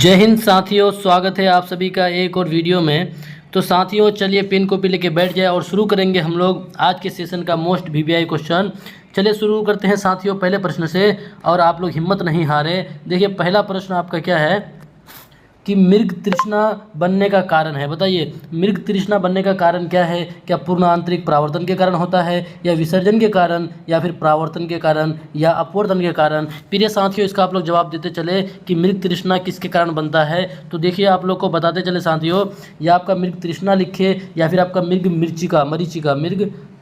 जय हिंद साथियों, स्वागत है आप सभी का एक और वीडियो में। तो साथियों चलिए पेन कॉपी लेके बैठ जाए और शुरू करेंगे हम लोग आज के सेशन का मोस्ट वीवीआई क्वेश्चन। चलिए शुरू करते हैं साथियों पहले प्रश्न से, और आप लोग हिम्मत नहीं हारे। देखिए पहला प्रश्न आपका क्या है कि मृग तृष्णा बनने का कारण है। बताइए मृग तृष्णा बनने का कारण क्या है? क्या पूर्ण आंतरिक परावर्तन के कारण होता है, या विसर्जन के कारण, या फिर परावर्तन के कारण, या अपवर्तन के कारण? प्रिय साथियों इसका आप लोग जवाब देते चले कि मृग तृष्णा किसके कारण बनता है। तो देखिए आप लोग को बताते चले साथियों, या आपका मृग तृष्णा लिखे या फिर आपका मृग मरीचिका,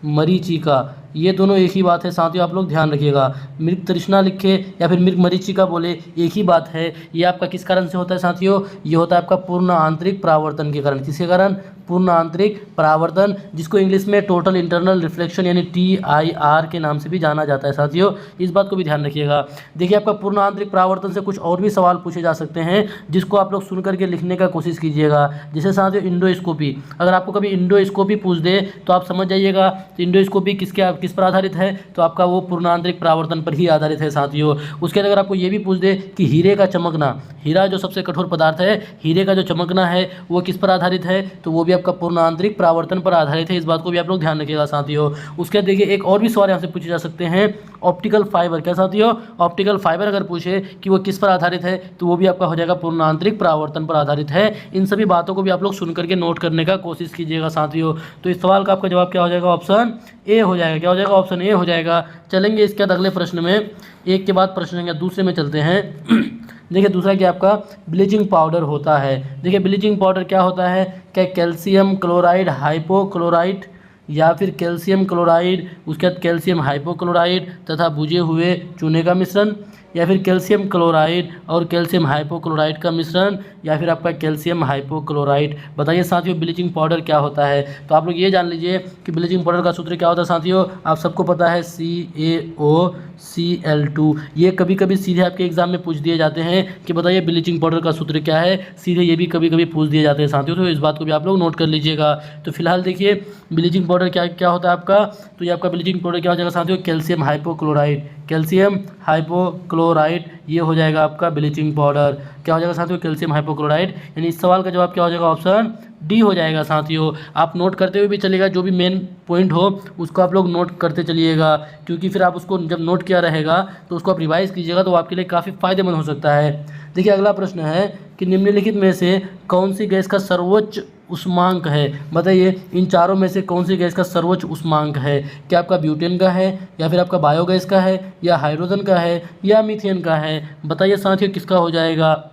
मरीचिका, ये दोनों एक ही बात है साथियों, आप लोग ध्यान रखिएगा। मृग तृष्णा लिखे या फिर मृग मरीचिका बोले एक ही बात है। ये आपका किस कारण से होता है साथियों? ये होता है आपका पूर्ण आंतरिक परावर्तन के कारण। किसके कारण? पूर्ण आंतरिक परावर्तन, जिसको इंग्लिश में टोटल इंटरनल रिफ्लेक्शन यानी TIR के नाम से भी जाना जाता है साथियों। इस बात को भी ध्यान रखिएगा। देखिए आपका पूर्ण आंतरिक परावर्तन से कुछ और भी सवाल पूछे जा सकते हैं, जिसको आप लोग सुन करके लिखने का कोशिश कीजिएगा। जैसे साथियों इंडोस्कोपी, अगर आपको कभी इंडोस्कोपी पूछ दे तो आप समझ जाइएगा तो इंडोस्कोपी किस पर आधारित है, तो आपका वो पूर्ण आंतरिक परावर्तन पर ही आधारित है साथियों। उसके बाद अगर आपको ये भी पूछ दे कि हीरे का चमकना, हीरा जो सबसे कठोर पदार्थ है, हीरे का जो चमकना है वो किस पर आधारित है, तो वो भी आपका पूर्ण आंतरिक परावर्तन पर आधारित है। इस बात को भी आप लोग ध्यान रखिएगा साथियों। उसके बाद देखिए एक और भी सवाल यहाँ से पूछे जा सकते हैं, ऑप्टिकल फाइबर। क्या साथियों? ऑप्टिकल फाइबर अगर पूछे कि वो किस पर आधारित है, तो वो भी आपका हो जाएगा पूर्ण आंतरिक परावर्तन पर आधारित है। इन सभी बातों को भी आप लोग सुन करके नोट करने का कोशिश कीजिएगा साथियों। तो इस सवाल का आपका जवाब क्या हो जाएगा? ऑप्शन ए हो जाएगा। क्या हो जाएगा? ऑप्शन ए हो जाएगा। चलेंगे इसके बाद अगले प्रश्न में, एक के बाद प्रश्न या दूसरे में चलते हैं। देखिए दूसरा क्या आपका ब्लीचिंग पाउडर होता है। देखिए ब्लीचिंग पाउडर क्या होता है? क्या कैल्शियम क्लोराइड हाइपोक्लोराइड, या फिर कैल्शियम क्लोराइड, उसके बाद कैल्शियम हाइपोक्लोराइड तथा भुजे हुए चूने का मिश्रण, या फिर कैल्शियम क्लोराइड और कैल्शियम हाइपोक्लोराइड का मिश्रण, या फिर आपका कैल्शियम हाइपोक्लोराइड? बताइए साथियों ब्लीचिंग पाउडर क्या होता है। तो आप लोग ये जान लीजिए कि ब्लीचिंग पाउडर का सूत्र क्या होता है साथियों, आप सबको पता है CaOCl2। ये कभी कभी सीधे आपके एग्जाम में पूछ दिए जाते हैं कि बताइए ब्लीचिंग पाउडर का सूत्र क्या है, सीधे ये भी कभी कभी पूछ दिए जाते हैं साथियों। तो इस बात को भी आप लोग नोट कर लीजिएगा। तो फिलहाल देखिए ब्लीचिंग पाउडर क्या होता है आपका, तो ये आपका ब्लीचिंग पाउडर क्या हो जाएगा साथियों? कैल्शियम हाइपोक्लोराइड, कैल्शियम हाइपोक्लोराइड, ये हो जाएगा आपका ब्लीचिंग पाउडर। क्या हो जाएगा साथियों? Calcium hypochloride. यानी इस सवाल का जवाब क्या हो जाएगा? ऑप्शन डी हो जाएगा साथियों। आप नोट करते हुए भी चलिएगा, जो भी मेन पॉइंट हो उसको आप लोग नोट करते चलिएगा, क्योंकि फिर आप उसको जब नोट किया रहेगा तो उसको आप रिवाइज कीजिएगा, तो आपके लिए काफ़ी फायदेमंद हो सकता है। देखिए अगला प्रश्न है कि निम्नलिखित में से कौन सी गैस का सर्वोच्च उष्मांक है। बताइए इन चारों में से कौन सी गैस का सर्वोच्च उष्मांक है? क्या आपका ब्यूटेन का है, या फिर आपका बायोगैस का है, या हाइड्रोजन का है, या मीथेन का है? बताइए साथियों किसका हो जाएगा।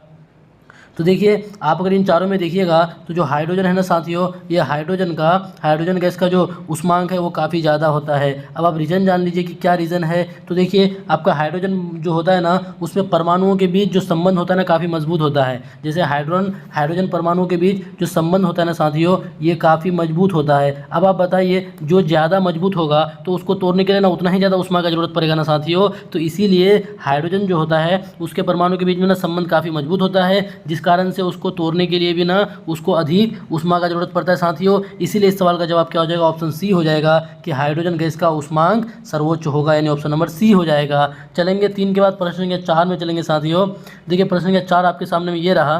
तो देखिए आप अगर इन चारों में देखिएगा तो जो हाइड्रोजन है ना साथियों, ये हाइड्रोजन गैस का जो उष्मांक है वो काफ़ी ज़्यादा होता है। अब आप रीज़न जान लीजिए कि क्या रीज़न है। तो देखिए आपका हाइड्रोजन जो होता है ना, उसमें परमाणुओं के बीच जो संबंध होता है ना काफ़ी मजबूत होता है। जैसे हाइड्रोजन परमाणुओं के बीच जो संबंध होता है ना साथियों, ये काफ़ी मजबूत होता है। अब आप बताइए जो ज़्यादा मजबूत होगा तो उसको तोड़ने के लिए ना उतना ही ज़्यादा उष्मा का जरूरत पड़ेगा ना साथियों। तो इसीलिए हाइड्रोजन जो होता है उसके परमाणु के बीच में ना संबंध काफ़ी मजबूत होता है, जिस कारण से उसको तोड़ने के लिए भी ना उसको अधिक उष्मा का जरूरत पड़ता है साथियों। इसीलिए इस सवाल का जवाब क्या हो जाएगा? ऑप्शन सी हो जाएगा कि हाइड्रोजन गैस का उष्मांक सर्वोच्च होगा, यानी ऑप्शन नंबर सी हो जाएगा। चलेंगे 3 के बाद प्रश्न संख्या 4 में चलेंगे साथियों। देखिए प्रश्न संख्या 4 आपके सामने में ये रहा,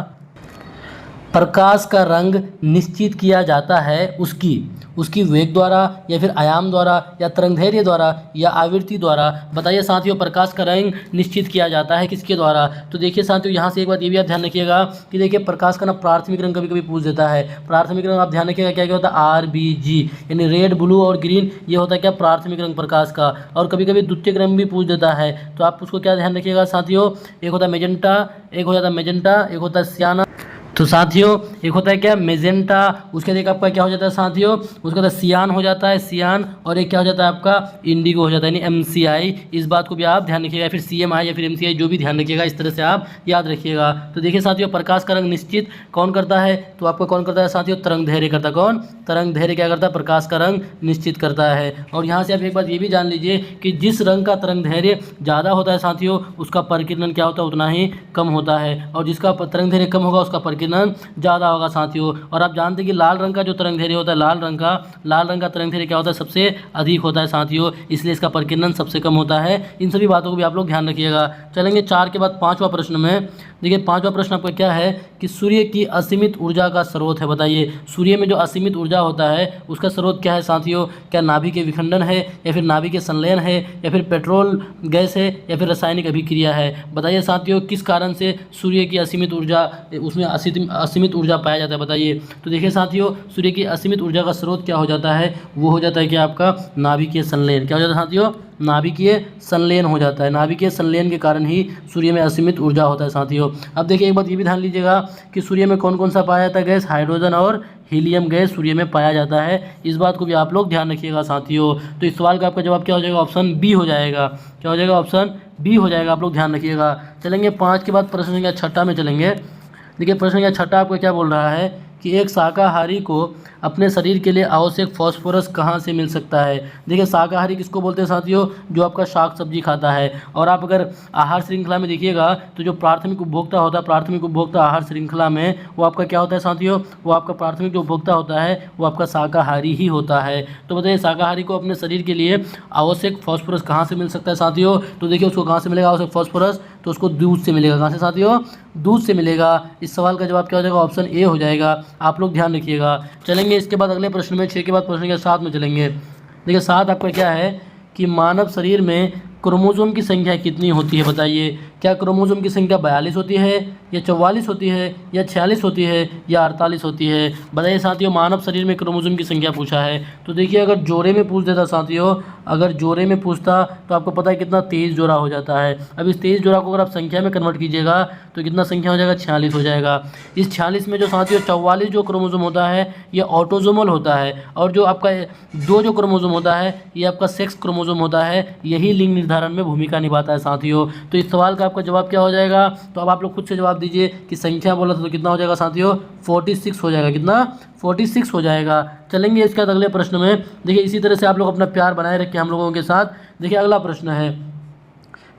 प्रकाश का रंग निश्चित किया जाता है उसकी वेग द्वारा, या फिर आयाम द्वारा, या तरंगदैर्घ्य द्वारा, या आवृत्ति द्वारा? बताइए साथियों प्रकाश का रंग निश्चित किया जाता है किसके द्वारा। तो देखिए साथियों यहाँ से एक बात ये भी आप ध्यान रखिएगा कि देखिए प्रकाश का ना प्राथमिक रंग कभी कभी पूछ देता है। प्राथमिक रंग आप ध्यान रखिएगा क्या क्या होता है? RBG, यानी रेड, ब्लू और ग्रीन, ये होता है क्या? प्राथमिक रंग प्रकाश का। और कभी कभी द्वितीयक रंग भी पूछ देता है, तो आप उसको क्या ध्यान रखिएगा साथियों? एक होता है मेजेंटा, एक होता है सियाना। तो साथियों एक होता है क्या? मेजेंटा, उसके बाद आपका क्या हो जाता है साथियों? उसके बाद सियान हो जाता है, सियान, और एक क्या हो जाता है आपका? इंडिगो हो जाता है, यानी MCI। इस बात को भी आप ध्यान रखिएगा, फिर CMI या फिर MCI, जो भी ध्यान रखिएगा इस तरह से आप याद रखिएगा। तो देखिए साथियों प्रकाश का रंग निश्चित कौन करता है? तो आपका कौन करता है साथियों? तरंगदैर्घ्य करता है। कौन? तरंगदैर्घ्य क्या करता है? प्रकाश का रंग निश्चित करता है। और यहाँ से आप एक बात ये भी जान लीजिए कि जिस रंग का तरंगदैर्घ्य ज़्यादा होता है साथियों, उसका परिकिरण क्या होता है? उतना ही कम होता है, और जिसका तरंगदैर्घ्य कम होगा उसका परिकिरण प्रकीर्णन ज़्यादा होगा साथियों। और आप जानते हैं कि लाल रंग का जो तरंगदैर्घ्य होता है, लाल रंग का तरंगदैर्घ्य क्या होता है, सबसे अधिक होता है साथियों, इसलिए इसका प्रकीर्णन सबसे कम होता है। इन सभी बातों को भी आप लोग ध्यान रखिएगा। चलेंगे 4 के बाद 5वां प्रश्न में। देखिए 5वां प्रश्न आपका क्या है कि सूर्य की असीमित ऊर्जा का स्रोत है। बताइए सूर्य में जो असीमित ऊर्जा होता है उसका स्रोत क्या है साथियों? क्या नाभिक के विखंडन है, या फिर नाभिक के संलयन है, या फिर पेट्रोल गैस है, या फिर रासायनिक अभिक्रिया है? बताइए साथियों किस कारण से सूर्य की असीमित ऊर्जा, उसमें असीमित ऊर्जा पाया जाता है? बताइए। तो देखिए साथियों सूर्य की असीमित ऊर्जा का स्रोत क्या हो जाता है, वो हो जाता है कि आपका नाभिकीय संलयन। क्या हो जाता है साथियों? नाभिकीय संलयन हो जाता है। नाभिकीय संलयन के कारण ही सूर्य में असीमित ऊर्जा होता है साथियों। अब देखिए एक बात ये भी ध्यान लीजिएगा कि सूर्य में कौन कौन सा पाया जाता है गैस? हाइड्रोजन और हीलियम गैस सूर्य में पाया जाता है। इस बात को भी आप लोग ध्यान रखिएगा साथियों। तो इस सवाल का आपका जवाब क्या हो जाएगा? ऑप्शन बी हो जाएगा। क्या हो जाएगा? ऑप्शन बी हो जाएगा। आप लोग ध्यान रखिएगा। चलेंगे 5 के बाद प्रश्न संख्या 6 में चलेंगे। देखिए प्रश्न संख्या 6 आपको क्या बोल रहा है कि एक शाकाहारी को अपने शरीर के लिए आवश्यक फास्फोरस कहाँ से मिल सकता है? देखिए शाकाहारी किसको बोलते हैं साथियों? जो आपका शाक सब्जी खाता है। और आप अगर आहार श्रृंखला में देखिएगा तो जो प्राथमिक उपभोक्ता होता है, प्राथमिक उपभोक्ता आहार श्रृंखला में, वो आपका क्या होता है साथियों? वो आपका प्राथमिक जो उपभोक्ता होता है वो आपका शाकाहारी ही होता है। तो बताइए शाकाहारी को अपने शरीर के लिए आवश्यक फास्फोरस कहाँ से मिल सकता है साथियों? तो देखिए उसको कहाँ से मिलेगा आवश्यक फास्फोरस? तो उसको दूध से मिलेगा। कहाँ से साथियों? दूध से मिलेगा। इस सवाल का जवाब क्या हो जाएगा? ऑप्शन ए हो जाएगा। आप लोग ध्यान रखिएगा। चलेंगे इसके बाद अगले प्रश्न में 6 के बाद प्रश्न के 7 में चलेंगे। देखिए 7 आपका क्या है कि मानव शरीर में क्रोमोसोम की संख्या कितनी होती है? बताइए क्या क्रोमोसोम की संख्या 42 होती है, या 44 होती है, या 46 होती है, या 48 होती है? बताइए साथियों मानव शरीर में क्रोमोसोम की संख्या पूछा है। तो देखिए अगर जोड़े में पूछ देता साथियों, अगर जोड़े में पूछता तो आपको पता है कितना 23 जोड़ा हो जाता है। अब इस 23 जोड़ा को अगर आप संख्या में कन्वर्ट कीजिएगा तो कितना संख्या हो जाएगा? 46 हो जाएगा। इस 46 में जो साथियों 44 जो क्रोमोसोम होता है ये ऑटोसोमल होता है, और जो आपका 2 जो क्रोमोसोम होता है ये आपका सेक्स क्रोमोसोम होता है। यही लिंग निर्धारण में भूमिका निभाता है साथियों। तो इस सवाल का आपका जवाब क्या हो जाएगा? तो अब आप लोग खुद से जवाब दीजिए कि संख्या बोला था तो कितना हो जाएगा साथियों? 46 हो जाएगा। कितना? 46 हो जाएगा। चलेंगे इसके बाद अगले प्रश्न में। देखिए इसी तरह से आप लोग अपना प्यार बनाए रखें हम लोगों के साथ। देखिए अगला प्रश्न है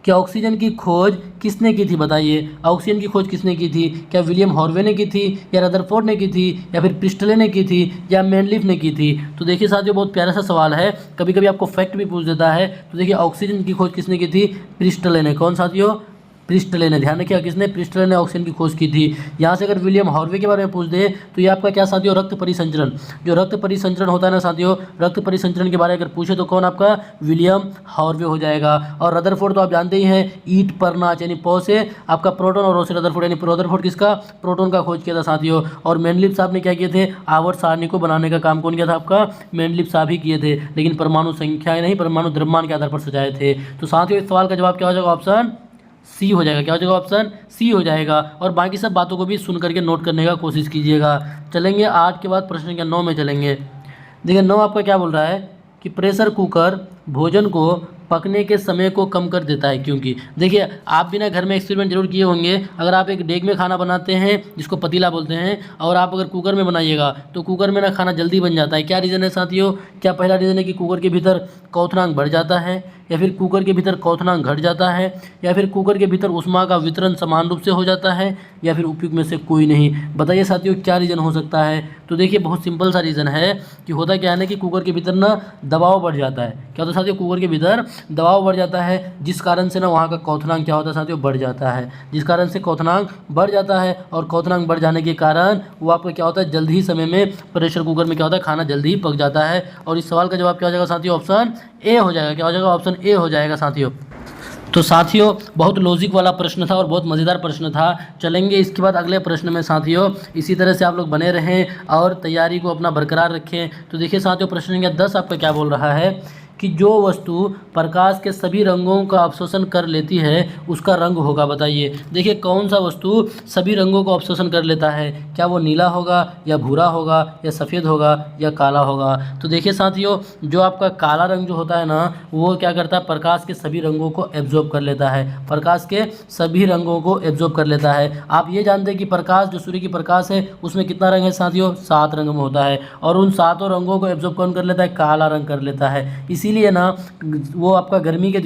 कि ऑक्सीजन की खोज किसने की थी? बताइए ऑक्सीजन की खोज किसने की थी? क्या विलियम हॉर्वे ने की थी, या रदरफोर्ड ने की थी, या फिर प्रिस्टले ने की थी, या मैनलिफ ने की थी? तो देखिए साथियों बहुत प्यारा सा सवाल है। कभी कभी आपको फैक्ट भी पूछ देता है। तो देखिए ऑक्सीजन की खोज किसने की थी? प्रिस्टले ने। कौन साथियों? प्रिस्टले ने। ध्यान रखिए किसने? प्रिस्टले ने ऑक्सीजन की खोज की थी। यहाँ से अगर विलियम हॉर्वे के बारे में पूछ दे तो ये आपका क्या साथियों? रक्त परिसंचरण। जो रक्त परिसंचरण होता है ना साथियों, रक्त परिसंचरण के बारे में अगर पूछे तो कौन आपका? विलियम हॉर्वे हो जाएगा। और रदरफोर्ड तो आप जानते ही हैं, ईट पर नाच यानी पौ से आपका प्रोटॉन और ओ से रदरफोर्ड, यानी रदरफोर्ड किसका? प्रोटॉन का खोज किया था साथियों। और मेंडलीव साहब ने क्या किए थे? आवर्त सारणी को बनाने का काम कौन किया था? आपका मेंडलीव साहब ही किए थे, लेकिन परमाणु संख्याएं नहीं, परमाणु द्रव्यमान के आधार पर सजाए थे। तो साथियों इस सवाल का जवाब क्या हो जाएगा? ऑप्शन सी हो जाएगा। क्या हो जाएगा? ऑप्शन सी हो जाएगा। और बाकी सब बातों को भी सुन करके नोट करने का कोशिश कीजिएगा। चलेंगे 8 के बाद प्रश्न संख्या 9 में चलेंगे। देखिए 9 आपका क्या बोल रहा है कि प्रेशर कुकर भोजन को पकने के समय को कम कर देता है। क्योंकि देखिए आप भी ना घर में एक्सपेरिमेंट जरूर किए होंगे। अगर आप एक डेग में खाना बनाते हैं जिसको पतीला बोलते हैं, और आप अगर कुकर में बनाइएगा तो कुकर में ना खाना जल्दी बन जाता है। क्या रीज़न है साथियों? क्या पहला रीज़न है कि कुकर के भीतर क्वथनांक बढ़ जाता है, या फिर कुकर के भीतर क्वथनांक घट जाता है, या फिर कुकर के भीतर ऊष्मा का वितरण समान रूप से हो जाता है, या फिर उपयुक्त में से कोई नहीं? बताइए साथियों क्या रीज़न हो सकता है? तो देखिए बहुत सिंपल सा रीज़न है कि होता क्या है ना कि कुकर के भीतर ना दबाव बढ़ जाता है। क्या होता है साथियों? कुकर के भीतर दबाव बढ़ जाता है, जिस कारण से ना वहाँ का क्वथनांक क्या होता है साथियों? बढ़ जाता है। जिस कारण से क्वथनांक बढ़ जाता है, और क्वथनांक बढ़ जाने के कारण वो आपका क्या होता है? जल्द ही समय में प्रेशर कुकर में क्या होता है? खाना जल्दी ही पक जाता है। और इस सवाल का जवाब क्या हो जाएगा साथियों? ऑप्शन ए हो जाएगा। क्या हो जाएगा? ऑप्शन ए हो जाएगा साथियों। तो साथियों बहुत लॉजिक वाला प्रश्न था और बहुत मज़ेदार प्रश्न था। चलेंगे इसके बाद अगले प्रश्न में साथियों। इसी तरह से आप लोग बने रहें और तैयारी को अपना बरकरार रखें। तो देखिए साथियों प्रश्न संख्या 10 आपका क्या बोल रहा है कि जो वस्तु प्रकाश के सभी रंगों का अवशोषण कर लेती है उसका रंग होगा। बताइए देखिए कौन सा वस्तु सभी रंगों को अवशोषण कर लेता है? क्या वो नीला होगा, या भूरा होगा, या सफ़ेद होगा, या काला होगा? तो देखिए साथियों जो आपका काला रंग जो होता है ना, वो क्या करता है? प्रकाश के सभी रंगों को एब्जॉर्ब कर लेता है। प्रकाश के सभी रंगों को एब्जॉर्ब कर लेता है। आप ये जानते हैं कि प्रकाश जो सूर्य की प्रकाश है उसमें कितना रंग है साथियों? 7 रंग में होता है। और उन 7 रंगों को एब्जॉर्ब कौन कर लेता है? काला रंग कर लेता है। इसी इसीलिए ना वो आपका गर्मी के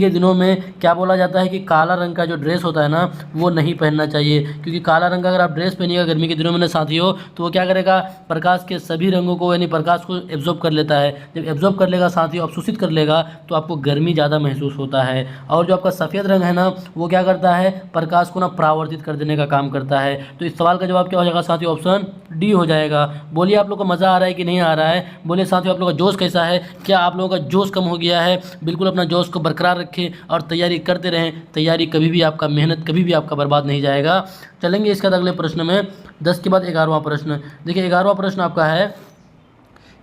दिनों में क्या बोला जाता है कि काला रंग का जो ड्रेस होता है ना वो नहीं पहनना चाहिए, क्योंकि काला रंग का अगर आप ड्रेस पहनिएगा गर्मी के दिनों में ना साथियों, तो वो क्या करेगा, प्रकाश के सभी रंगों को यानी प्रकाश को एब्जॉर्ब कर लेता है। जब एब्जॉर्ब कर लेगा साथियों, अवशोषित कर लेगा, तो आपको गर्मी ज़्यादा महसूस होता है। और जो आपका सफ़ेद रंग है ना वो क्या करता है, प्रकाश को ना परावर्तित कर देने का काम करता है। तो इस सवाल का जवाब क्या हो जाएगा साथियों, ऑप्शन डी हो जाएगा। बोलिए आप लोग को मज़ा आ रहा है कि नहीं आ रहा है? बोलिए साथियों आप लोग का जोश कैसा है? क्या आप लोगों का जोश कम हो गया है? बिल्कुल अपना जोश को बरकरार रखें और तैयारी करते रहें। तैयारी कभी भी आपका, मेहनत कभी भी आपका बर्बाद नहीं जाएगा। चलेंगे इसके बाद अगले प्रश्न में, 10 के बाद 11वां प्रश्न। देखिए 11वां प्रश्न आपका है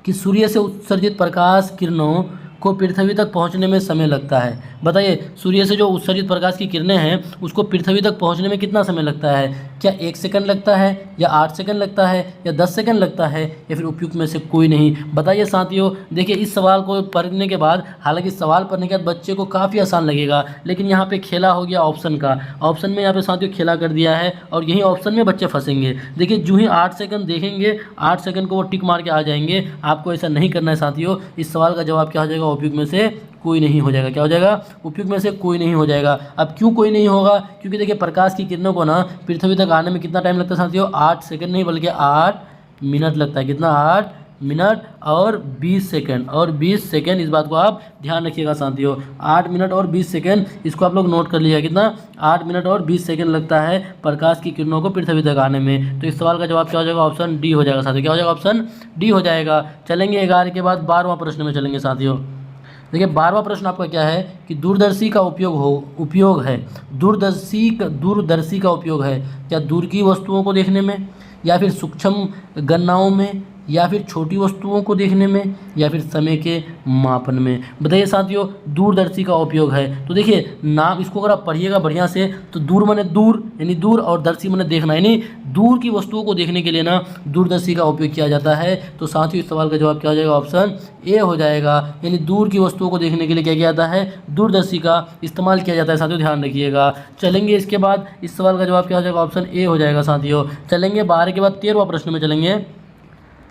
कि सूर्य से उत्सर्जित प्रकाश किरणों को पृथ्वी तक पहुंचने में समय लगता है। बताइए सूर्य से जो उत्सर्जित प्रकाश की किरणें हैं उसको पृथ्वी तक पहुंचने में कितना समय लगता है? क्या 1 सेकंड लगता है, या 8 सेकंड लगता है, या 10 सेकंड लगता है, या फिर उपयुक्त में से कोई नहीं? बताइए साथियों। देखिए इस सवाल को पढ़ने के बाद, हालांकि सवाल पढ़ने के बाद बच्चे को काफ़ी आसान लगेगा, लेकिन यहाँ पे खेला हो गया ऑप्शन का। ऑप्शन में यहाँ पे साथियों खेला कर दिया है और यही ऑप्शन में बच्चे फंसेंगे। देखिए जो ही 8 सेकंड देखेंगे, 8 सेकंड को वो टिक मार के आ जाएंगे। आपको ऐसा नहीं करना है साथियों। इस सवाल का जवाब क्या हो जाएगा, उपयुक्त में से कोई नहीं हो जाएगा। क्या हो जाएगा, उपयुक्त में से कोई नहीं हो जाएगा। अब क्यों कोई नहीं होगा, क्योंकि देखिए प्रकाश की किरणों को ना पृथ्वी तक आने में कितना टाइम लगता है साथियों, 8 सेकंड नहीं बल्कि 8 मिनट लगता है। कितना, 8 मिनट और 20 सेकंड, और 20 सेकंड, इस बात को आप ध्यान रखिएगा साथियों। 8 मिनट और 20 सेकंड, इसको आप लोग नोट कर लीजिएगा। कितना, 8 मिनट और 20 सेकंड लगता है प्रकाश की किरणों को पृथ्वी तक आने में। तो इस सवाल का जवाब क्या हो जाएगा, ऑप्शन डी हो जाएगा साथियों। क्या हो जाएगा, ऑप्शन डी हो जाएगा। चलेंगे 11 के बाद 12वां प्रश्न में चलेंगे साथियों। देखिए 12वां प्रश्न आपका क्या है कि दूरदर्शी का उपयोग है। दूरदर्शी का उपयोग है क्या दूर की वस्तुओं को देखने में, या फिर सूक्ष्म गणनाओं में, या फिर छोटी वस्तुओं को देखने में, या फिर समय के मापन में? बताइए साथियों दूरदर्शी का उपयोग है। तो देखिए नाम इसको अगर आप पढ़िएगा बढ़िया से, तो दूर माने दूर यानी दूर, और दर्शी माने देखना यानी दूर की वस्तुओं को देखने के लिए ना दूरदर्शी का उपयोग किया जाता है। तो साथियों इस सवाल का जवाब क्या हो जाएगा, ऑप्शन ए हो जाएगा। यानी दूर की वस्तुओं को देखने के लिए क्या किया जाता है, दूरदर्शी का इस्तेमाल किया जाता है साथियों, ध्यान रखिएगा। चलेंगे इसके बाद इस सवाल का जवाब क्या हो जाएगा, ऑप्शन ए हो जाएगा साथियों। चलेंगे 12 के बाद 13वां प्रश्न में चलेंगे।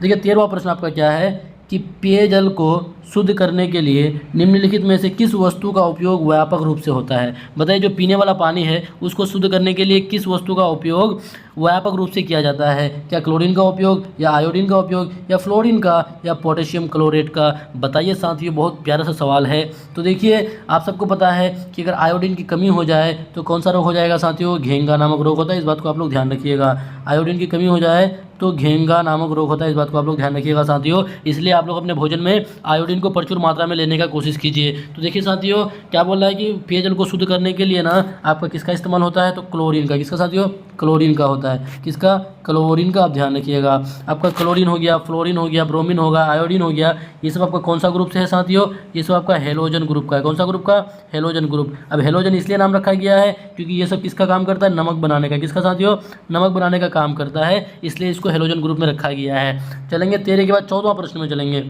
देखिए 13वां प्रश्न आपका क्या है कि पेयजल को शुद्ध करने के लिए निम्नलिखित में से किस वस्तु का उपयोग व्यापक रूप से होता है? बताइए जो पीने वाला पानी है उसको शुद्ध करने के लिए किस वस्तु का उपयोग व्यापक रूप से किया जाता है? क्या क्लोरीन का उपयोग, या आयोडीन का उपयोग, या फ्लोरीन का, या पोटेशियम क्लोरेट का? बताइए साथियों, बहुत प्यारा सा सवाल है। तो देखिए आप सबको पता है कि अगर आयोडीन की कमी हो जाए तो कौन सा रोग हो जाएगा साथियों, घेंगा नामक रोग होता है। इस बात को आप लोग ध्यान रखिएगा। आयोडीन की कमी हो जाए तो घेंगा नामक रोग होता है, इस बात को आप लोग ध्यान रखिएगा साथियों। इसलिए आप लोग अपने भोजन में आयोडीन को प्रचुर मात्रा में लेने का कोशिश कीजिए। तो देखिए साथियों क्या बोल रहा है कि पेयजल को शुद्ध करने के लिए ना आपका किसका इस्तेमाल होता है, तो क्लोरीन का। किसका साथियों, क्लोरीन का होता है। किसका, क्लोरीन का। आप ध्यान रखिएगा। आपका क्लोरीन हो गया, फ्लोरीन हो गया, ब्रोमीन होगा, आयोडीन हो गया, ये सब आपका कौन सा ग्रुप से है साथियों, ये सब आपका हेलोजन ग्रुप का है। कौन सा ग्रुप का, हेलोजन ग्रुप। अब हेलोजन इसलिए नाम रखा गया है क्योंकि ये सब किसका काम करता है, नमक बनाने का। किसका साथियों, नमक बनाने का काम करता है, इसलिए इसको हेलोजन ग्रुप में रखा गया है। चलेंगे 13 के बाद 14वां प्रश्न में चलेंगे।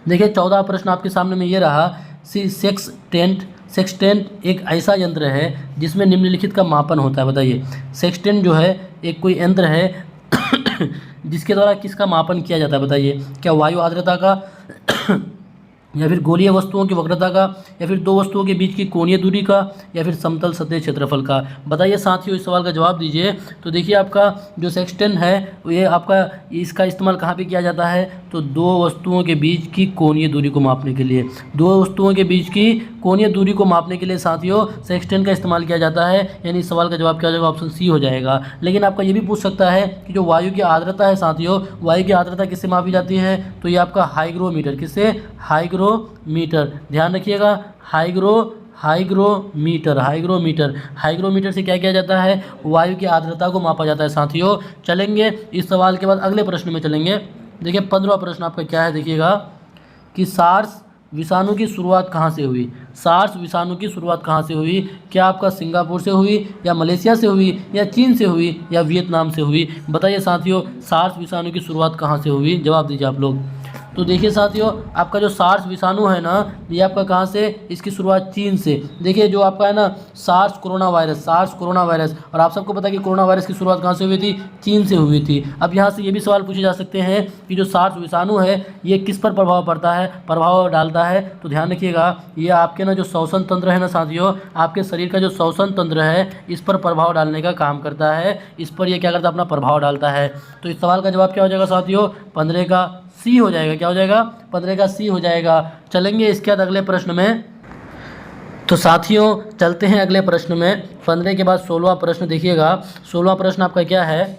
देखिए 14वां प्रश्न आपके सामने में ये रहा, सेक्सटेंट एक ऐसा यंत्र है जिसमें निम्नलिखित का मापन होता है। बताइए सेक्सटेंट जो है एक कोई यंत्र है जिसके द्वारा किसका मापन किया जाता है? बताइए क्या वायु आर्द्रता का, या फिर गोलीय वस्तुओं की वक्रता का, या फिर दो वस्तुओं के बीच की कोणीय दूरी का, या फिर समतल सतह क्षेत्रफल का? बताइए साथियों इस सवाल का जवाब दीजिए। तो देखिए आपका जो सेक्सटेंट है ये आपका इसका इस्तेमाल कहाँ पे किया जाता है, तो दो वस्तुओं के बीच की कोणीय दूरी को मापने के लिए। दो वस्तुओं के बीच की कोणीय दूरी को मापने के लिए साथियों सेक्सटेंट का इस्तेमाल किया जाता है। यानी इस सवाल का जवाब क्या हो जाएगा, ऑप्शन सी हो जाएगा। लेकिन आपका ये भी पूछ सकता है कि जो वायु की आर्द्रता है साथियों, वायु की आर्द्रता किससे मापी जाती है, तो ये आपका हाइग्रोमीटर। किससे, हाइग्रोमीटर। ध्यान रखिएगा, हाइग्रोमीटर से क्या किया जाता है, वायु की आर्द्रता को मापा जाता है साथियों। चलेंगे इस सवाल के बाद अगले प्रश्न में चलेंगे। देखिए 15वां प्रश्न आपका क्या है, देखिएगा कि सार्स विषाणु की शुरुआत कहाँ से हुई? सार्स विषाणु की शुरुआत कहाँ से हुई? क्या आपका सिंगापुर से हुई, या मलेशिया से हुई, या चीन से हुई, या वियतनाम से हुई? बताइए साथियों सार्स विषाणु की शुरुआत कहाँ से हुई? जवाब दीजिए आप लोग। तो देखिए साथियों, आपका जो सार्स विषाणु है ना, ये आपका कहाँ से, इसकी शुरुआत चीन से। देखिए जो आपका है ना सार्स कोरोना वायरस, और आप सबको पता है कि कोरोना वायरस की शुरुआत कहाँ से हुई थी, चीन से हुई थी। अब यहाँ से ये भी सवाल पूछे जा सकते हैं कि जो सार्स विषाणु है ये किस पर प्रभाव पड़ता है, प्रभाव डालता है। तो ध्यान रखिएगा, ये आपके ना जो श्वसन तंत्र है ना साथियों, आपके शरीर का जो श्वसन तंत्र है इस पर प्रभाव डालने का काम करता है, इस पर ये क्या करता है, अपना प्रभाव डालता है। तो इस सवाल का जवाब क्या हो जाएगा साथियों, 15 का सी हो जाएगा। क्या हो जाएगा, 15 का सी हो जाएगा। चलेंगे इसके बाद अगले प्रश्न में। तो साथियों चलते हैं अगले प्रश्न में। 15 के बाद 16वां प्रश्न देखिएगा। 16वां प्रश्न आपका क्या है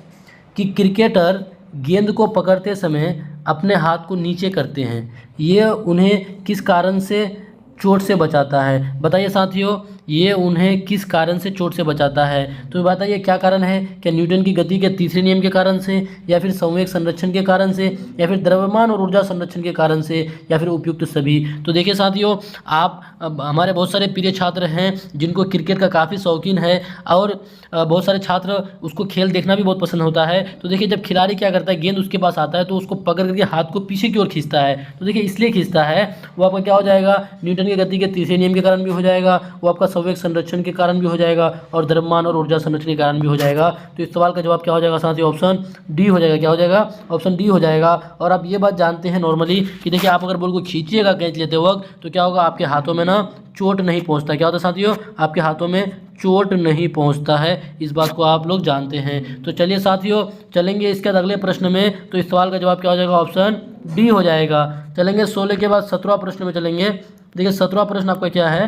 कि क्रिकेटर गेंद को पकड़ते समय अपने हाथ को नीचे करते हैं, ये उन्हें किस कारण से चोट से बचाता है। बताइए साथियों, ये उन्हें किस कारण से चोट से बचाता है। तो बताइए क्या कारण है, क्या न्यूटन की गति के तीसरे नियम के कारण से, या फिर संवेग संरक्षण के कारण से, या फिर द्रव्यमान और ऊर्जा संरक्षण के कारण से, या फिर उपयुक्त सभी। तो देखिए साथियों, आप हमारे बहुत सारे प्रिय छात्र हैं जिनको क्रिकेट का काफ़ी शौकीन है, और बहुत सारे छात्र उसको खेल देखना भी बहुत पसंद होता है। तो देखिए जब खिलाड़ी क्या करता है, गेंद उसके पास आता है तो उसको पकड़ करके हाथ को पीछे की ओर खींचता है। तो देखिए इसलिए खींचता है, वो आपका क्या हो जाएगा, न्यूटन की गति के तीसरे नियम के कारण भी हो जाएगा, वो आपका संवेग संरक्षण के कारण भी हो जाएगा, और द्रव्यमान और ऊर्जा संरक्षण के कारण भी हो जाएगा। तो इस सवाल का जवाब क्या हो जाएगा साथियों, ऑप्शन डी हो जाएगा। क्या हो जाएगा, ऑप्शन डी हो जाएगा। और आप ये बात जानते हैं नॉर्मली कि देखिए आप अगर बॉल को खींचिएगा कैच लेते वक्त, तो क्या होगा, आपके हाथों में ना चोट नहीं पहुंचता। क्या होता है साथियों, आपके हाथों में चोट नहीं पहुंचता है, इस बात को आप लोग जानते हैं। तो चलिए साथियों चलेंगे इसके बाद अगले प्रश्न में। तो इस सवाल का जवाब क्या हो जाएगा, ऑप्शन डी हो जाएगा। चलेंगे 16 के बाद 17वां प्रश्न में चलेंगे। देखिए 17वां प्रश्न आपका क्या है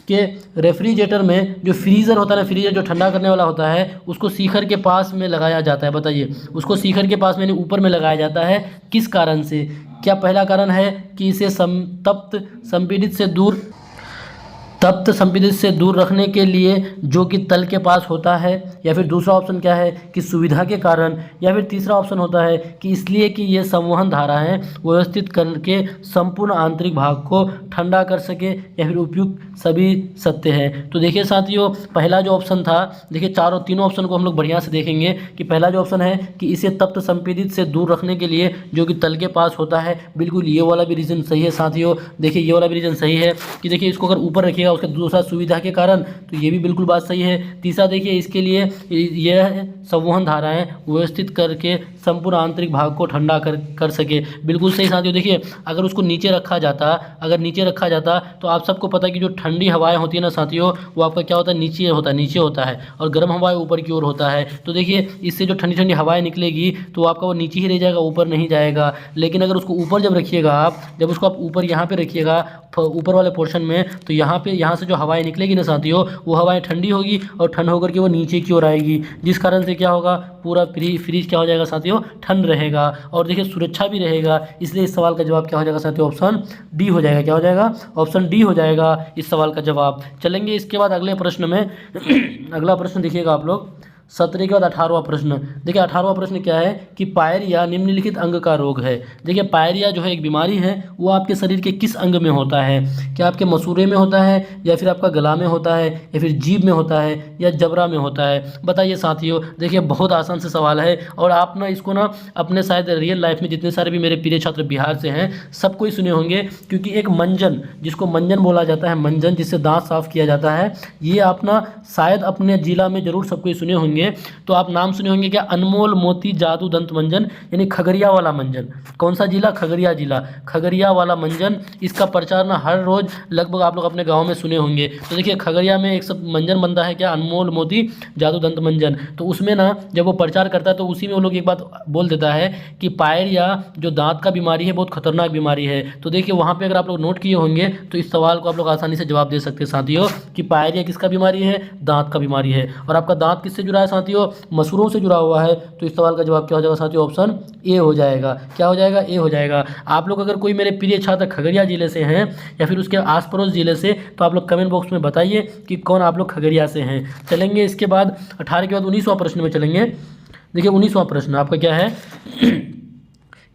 कि रेफ्रिजरेटर में जो फ्रीज़र होता है ना, फ्रीजर जो ठंडा करने वाला होता है, उसको शिखर के पास में लगाया जाता है। बताइए, उसको शिखर के पास में यानी ऊपर में लगाया जाता है, किस कारण से। क्या पहला कारण है कि इसे तप्त संपीड़ित से दूर रखने के लिए जो कि तल के पास होता है, या फिर दूसरा ऑप्शन क्या है कि सुविधा के कारण, या फिर तीसरा ऑप्शन होता है कि इसलिए कि ये संवहन धाराएं व्यवस्थित करके संपूर्ण आंतरिक भाग को ठंडा कर सके, या फिर उपयुक्त सभी सत्य है। तो देखिए साथियों, पहला जो ऑप्शन था, देखिए तीनों ऑप्शन को हम लोग बढ़िया से देखेंगे कि पहला जो ऑप्शन है कि इसे तप्त संपीड़ित से दूर रखने के लिए जो कि तल के पास होता है, बिल्कुल ये वाला भी रीज़न सही है साथियों। देखिए ये वाला भी रीज़न सही है कि देखिए इसको अगर ऊपर रखिएगा, उसका दूसरा सुविधा के कारण, तो ये भी बिल्कुल बात सही है। तीसरा देखिए इसके लिए यह संवहन धाराएं व्यवस्थित करके संपूर्ण आंतरिक भाग को ठंडा कर सके, बिल्कुल सही साथियों। देखिए अगर उसको नीचे रखा जाता तो आप सबको पता है कि जो ठंडी हवाएं होती है ना साथियों, वो आपका क्या होता है, नीचे होता है, और गर्म हवाएं ऊपर की ओर होता है। तो देखिए इससे जो ठंडी ठंडी हवाएं निकलेगी तो आपका वो नीचे ही रह जाएगा, ऊपर नहीं जाएगा। लेकिन अगर उसको ऊपर जब रखिएगा आप, जब उसको आप ऊपर यहाँ पे रखिएगा, ऊपर वाले पोर्शन में, तो यहाँ से जो हवाएं निकलेगी ना साथियों, वो हवाएं ठंडी होगी, और ठंड होकर के वो नीचे की ओर आएगी, जिस कारण से क्या होगा, पूरा फ्रीज क्या हो जाएगा साथियों, ठंड रहेगा, और देखिए सुरक्षा भी रहेगा। इसलिए इस सवाल का जवाब क्या हो जाएगा साथियों, ऑप्शन डी हो जाएगा। क्या हो जाएगा, ऑप्शन डी हो जाएगा इस सवाल का जवाब। चलेंगे इसके बाद अगले प्रश्न में। अगला प्रश्न देखिएगा आप लोग, 17 के बाद 18वां प्रश्न। देखिए 18वां प्रश्न क्या है कि पायरिया निम्नलिखित अंग का रोग है। देखिए पायरिया जो है एक बीमारी है, वो आपके शरीर के किस अंग में होता है। क्या आपके मसूड़े में होता है, या फिर आपका गला में होता है, या फिर जीभ में होता है, या जबड़ा में होता है। बताइए साथियों, देखिए बहुत आसान से सवाल है, और आप ना इसको ना अपने शायद रियल लाइफ में जितने सारे भी मेरे प्रिय छात्र बिहार से हैं सबको ही सुने होंगे, क्योंकि एक मंजन, जिसको मंजन बोला जाता है, मंजन जिससे दांत साफ किया जाता है, ये आप ना शायद अपने जिला में जरूर सबको ही सुने होंगे। तो आप नाम सुने होंगे क्या, अनमोल मोती जादू दंत मंजन, यानी खगड़िया वाला मंजन। कौन सा जिला, खगड़िया जिला, खगड़िया वाला मंजन। इसका प्रचार ना हर रोज लगभग आप लोग अपने गांव में सुने होंगे। तो देखिए खगड़िया में एक सब मंजन बनता है, क्या, अनमोल मोती जादू दंत मंजन। तो उसमें ना जब वो प्रचार करता है तो उसी में वो लोग एक बात बोल देता है कि पायरिया जो दांत का बीमारी है, बहुत खतरनाक बीमारी है। तो देखिए वहाँ पे अगर आप लोग नोट किए होंगे तो इस सवाल को आप लोग आसानी से जवाब दे सकते हैं साथियों कि पायरिया किसका बीमारी है, दांत का बीमारी है। और आपका दांत किससे जुड़ा है साथियों, मसूड़ों से जुड़ा हुआ है। तो इस सवाल का जवाब क्या हो जाएगा साथियों, ऑप्शन ए हो जाएगा। क्या हो जाएगा, ए हो जाएगा। आप लोग अगर कोई मेरे प्रिय छात्र खगड़िया जिले से हैं या फिर उसके आस पड़ोस जिले से, तो आप लोग कमेंट बॉक्स में बताइए कि कौन आप लोग खगड़िया से हैं। चलेंगे इसके बाद 18 के बाद 19वां प्रश्न में चलेंगे। देखिए 19वां प्रश्न आपका क्या है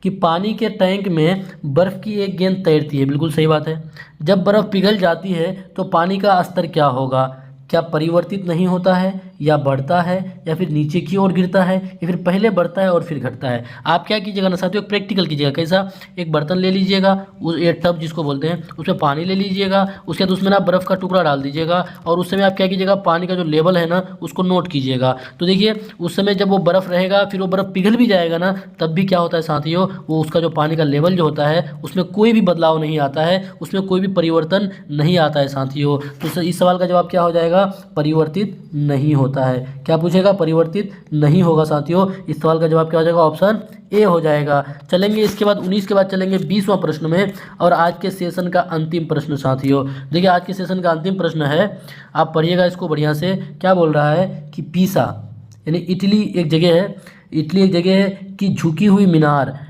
कि पानी के टैंक में बर्फ़ की एक गेंद तैरती है। बिल्कुल सही बात है। जब बर्फ़ पिघल जाती है तो पानी का स्तर क्या होगा, क्या परिवर्तित नहीं होता है, या बढ़ता है या फिर नीचे की ओर गिरता है या फिर पहले बढ़ता है और फिर घटता है। आप क्या कीजिएगा ना साथियों, प्रैक्टिकल कीजिएगा। कैसा? एक बर्तन ले लीजिएगा, उस ये टब जिसको बोलते हैं, उसमें पानी ले लीजिएगा, उसके बाद उसमें ना बर्फ़ का टुकड़ा डाल दीजिएगा और उस समय आप क्या कीजिएगा, पानी का जो लेवल है ना उसको नोट कीजिएगा। तो देखिए उस समय जब वो बर्फ़ रहेगा फिर वो बर्फ़ पिघल भी जाएगा ना, तब भी क्या होता है साथियों, वो उसका जो पानी का लेवल जो होता है उसमें कोई भी बदलाव नहीं आता है, उसमें कोई भी परिवर्तन नहीं आता है साथियों। तो इस सवाल का जवाब क्या हो जाएगा? परिवर्तित नहीं होता है। क्या पूछेगा? परिवर्तित नहीं होगा साथियों। इस सवाल का जवाब क्या हो जाएगा? ऑप्शन ए हो जाएगा। चलेंगे इसके बाद 19 के बाद चलेंगे 20वां प्रश्न में, और आज के सेशन का अंतिम प्रश्न साथियों। देखिए आज के सेशन का अंतिम प्रश्न है, आप पढ़िएगा इसको बढ़िया से। क्या बोल रहा है कि पीसा यानी इटली एक जगह है, इटली एक जगह है कि झुकी हुई मीनार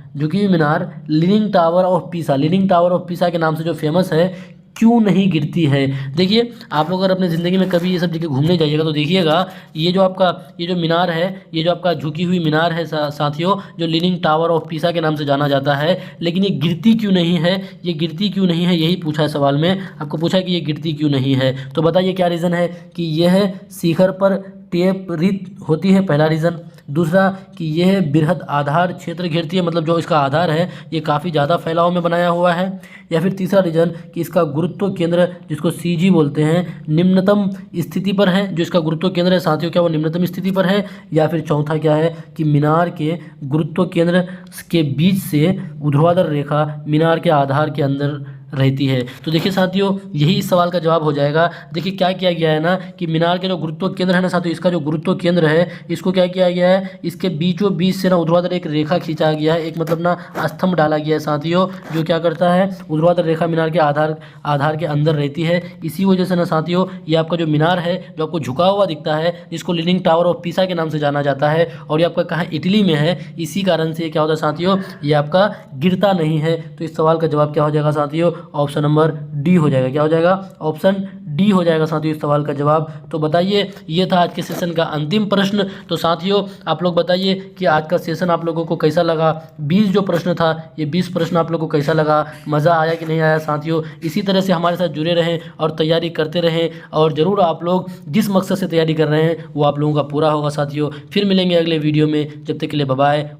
leaning tower of Pisa, leaning tower of Pisa के नाम से जो फेमस है, क्यों नहीं गिरती है। देखिए आप लोग अगर अपने ज़िंदगी में कभी ये सब जगह घूमने जाइएगा तो देखिएगा ये जो मीनार है, ये जो आपका झुकी हुई मीनार है साथियों, जो लीनिंग टावर ऑफ पीसा के नाम से जाना जाता है, लेकिन ये गिरती क्यों नहीं है, ये गिरती क्यों नहीं है, यही पूछा है सवाल में। आपको पूछा है कि ये गिरती क्यों नहीं है, तो बताइए क्या रीज़न है। कि यह शिखर पर टेपरित होती है, पहला रीज़न। दूसरा कि यह बृहद आधार क्षेत्र घेरती है, मतलब जो इसका आधार है ये काफ़ी ज़्यादा फैलाव में बनाया हुआ है। या फिर तीसरा रीजन कि इसका गुरुत्व केंद्र, जिसको सीजी बोलते हैं, निम्नतम स्थिति पर है। जो इसका गुरुत्व केंद्र है साथियों, क्या वो निम्नतम स्थिति पर है। या फिर चौथा क्या है कि मीनार के गुरुत्व केंद्र के बीच से ऊर्ध्वाधर रेखा मीनार के आधार के अंदर रहती है। तो देखिए साथियों यही इस सवाल का जवाब हो जाएगा। देखिए क्या किया गया है ना कि मीनार के जो गुरुत्व केंद्र है ना साथियों, इसका जो गुरुत्व केंद्र है इसको क्या किया गया है, इसके बीचों बीच से ना ऊर्ध्वाधर एक रेखा खींचा गया है, एक मतलब ना स्तंभ डाला गया है साथियों, जो क्या करता है, ऊर्ध्वाधर रेखा मीनार के आधार के अंदर रहती है। इसी वजह से ना साथियों ये आपका जो मीनार है जो आपको झुका हुआ दिखता है, जिसको लीनिंग टावर ऑफ पीसा के नाम से जाना जाता है, और ये आपका कहाँ, इटली में है, इसी कारण से क्या होता है साथियों, ये आपका गिरता नहीं है। तो इस सवाल का जवाब क्या हो जाएगा साथियों, ऑप्शन नंबर डी हो जाएगा। क्या हो जाएगा? ऑप्शन डी हो जाएगा साथियों इस सवाल का जवाब। तो बताइए ये था आज के सेशन का अंतिम प्रश्न। तो साथियों आप लोग बताइए कि आज का सेशन आप लोगों को कैसा लगा। 20 जो प्रश्न था, ये 20 प्रश्न आप लोगों को कैसा लगा, मज़ा आया कि नहीं आया साथियों। इसी तरह से हमारे साथ जुड़े रहें और तैयारी करते रहें, और ज़रूर आप लोग जिस मकसद से तैयारी कर रहे हैं वो आप लोगों का पूरा होगा साथियों। फिर मिलेंगे अगले वीडियो में, जब तक के लिए बाय बाय।